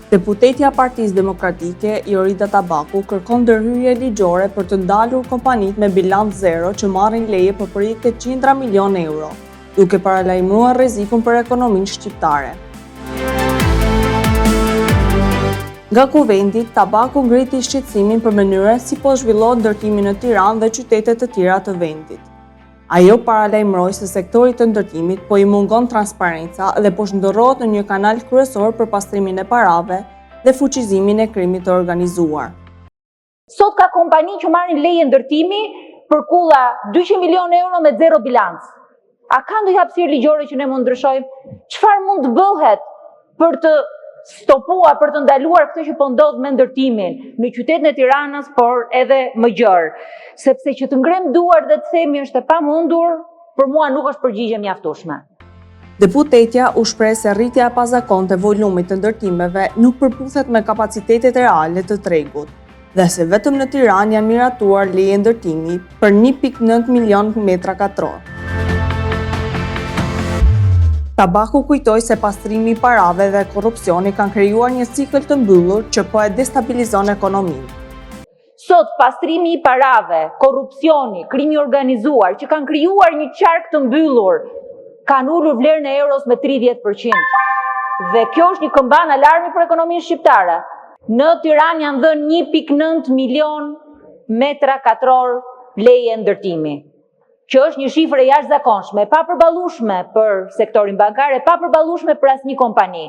Deputetja Partisë Demokratike, Jorida Tabaku, kërkon ndërhyrje ligjore për të ndalur kompanitë me bilanc zero që marrin leje për projekte qindra milion euro, duke paralajmëruar rrezikun për ekonominë shqiptare. Nga Kuvendi, Tabaku ngriti shqetësimin për mënyrën si po zhvillohet ndërtimi në Tiranë dhe qytete të tjera të vendit. Ajo paralajmëroi se sektori të ndërtimit po i mungon transparenca dhe po shndërrohet në një kanal kryesor për pastrimin e parave dhe fuqizimin e krimit të organizuar. Sot ka kompani që marrin leje ndërtimi për kulla 200 milion euro me zero bilanc. A ka ndonjë hapësirë ligjore që ne mund ndryshojmë? Çfarë mund të bëhet për të stopuar, për të ndaluar këtë që po ndodh me ndërtimin në qytetin e Tiranës, por edhe më gjerë? Sepse që të ngrem duar dhe të themi është e pamundur, për mua nuk është përgjigje mjaftueshme. Deputetja u shpreh se rritja e pazakonte volumit të ndërtimeve nuk përputhet me kapacitetet reale të tregut, dhe se vetëm në Tiranë janë miratuar leje ndërtimi për 1.9 milion metra katror. Tabaku kujtoi se pastrimi i parave dhe korrupsioni kanë krijuar një cikël të mbyllur që po e destabilizon ekonominë. Sot pastrimi i parave, korrupsioni, krimi organizuar që kanë krijuar një qark të mbyllur, kanë ulur vlerën e euros me 30%. Dhe kjo është një këmban alarmi për ekonominë shqiptare. Në Tiranë janë dhënë 1.9 milion metra katror leje ndërtimi, që është një shifër e jashtëzakonshme, e papërballueshme për sektorin bankar, e papërballueshme për asnjë kompani.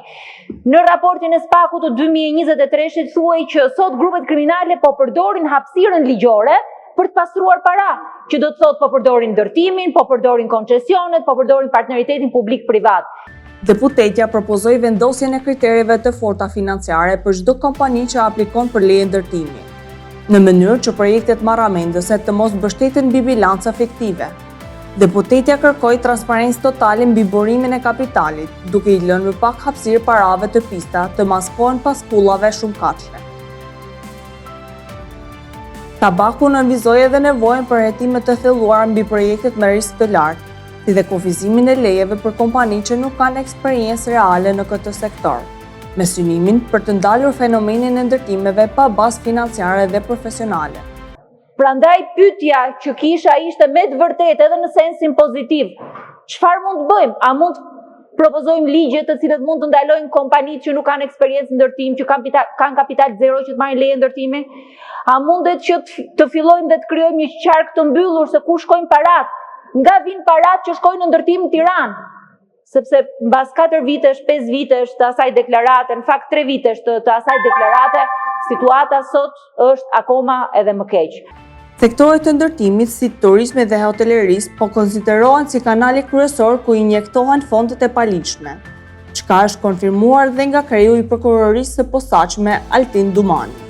Në raportin e SPAK-ut të 2023-shit thuaj që sot grupet kriminale po përdorin hapësirën ligjore për të pastruar para, që do të thotë po përdorin ndërtimin, po përdorin koncesionet, po përdorin partneritetin publik-privat. Deputetja propozoi vendosjen e kriterieve të forta financiare për çdo kompani që aplikon për leje ndërtimi, në mënyrë që projektet marramendëse të mos mbështeten mbi bilanca fiktive. Deputetja kërkoi transparencë totale mbi burimin e kapitalit, duke i lënë më pak hapësirë parave të pista të maskohen pas kullave shumëkatshme. Tabaku nënvizoi edhe nevojën për hetime të thelluara mbi projektet me risk të lartë, si dhe kufizimin e lejeve për kompani që nuk kanë eksperiencë reale në këtë sektor, me synimin për të ndalur fenomenin e ndërtimeve pa bazë financiare dhe profesionale. Prandaj pyetja që kisha ishte me të vërtetë edhe në sensin pozitiv. Çfarë mund të bëjmë? A mund të propozojmë ligje të cilët mund të ndalojnë kompanitë që nuk kanë eksperiencë ndërtim, që kanë kapital zero që të marrin leje ndërtimi? A mundet që të fillojmë dhe të krijojmë një qark të mbyllur se ku shkojnë parat? Nga vinë parat që shkojnë në ndërtim në Tiranë? Sepse mbas 4 vitesh, 5 vitesh të asaj deklarate, në fakt 3 vitesh të asaj deklarate, situata sot është akoma edhe më keq. Sektoret të ndërtimit si turizmi dhe hotelerisë po konsiderohen si kanali kryesor ku injektohen fondet e paligjshme, çka është konfirmuar dhe nga kreu i prokurorisë së posaçme Altin Dumani.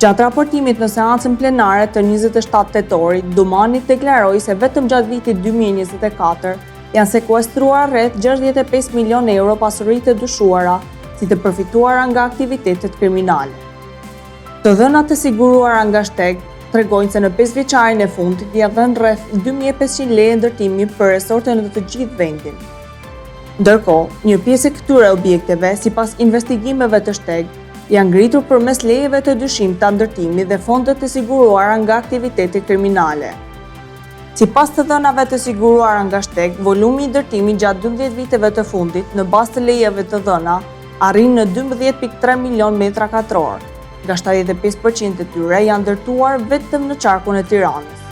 Gjatë raportimit në seancën plenare të 27 tetorit, Dumani deklaroi se vetëm gjatë vitit 2024 janë sekuestruar rreth 65 milion euro pasuri të dyshuara, si të përfituara nga aktivitetet kriminale. Të dhënat e siguruara nga Shteg tregojnë se në 5 vjeçarin e fundit janë dhënë rreth 2500 leje ndërtimi për resorte në të gjithë vendin. Ndërkohë, një pjesë e këtyre objekteve, sipas investigimeve të Shteg, janë ngritur përmes lejeve të dyshimta ndërtimi dhe fondet të siguruara nga aktivitete kriminale. Sipas të dhënave të siguruara nga Shteg, volumi i ndërtimit gjatë 12 viteve të fundit në bazë të lejeve të dhëna arrin në 12.3 milion metra katror, nga 75% e tyre janë ndërtuar vetëm në qarkun e Tiranës.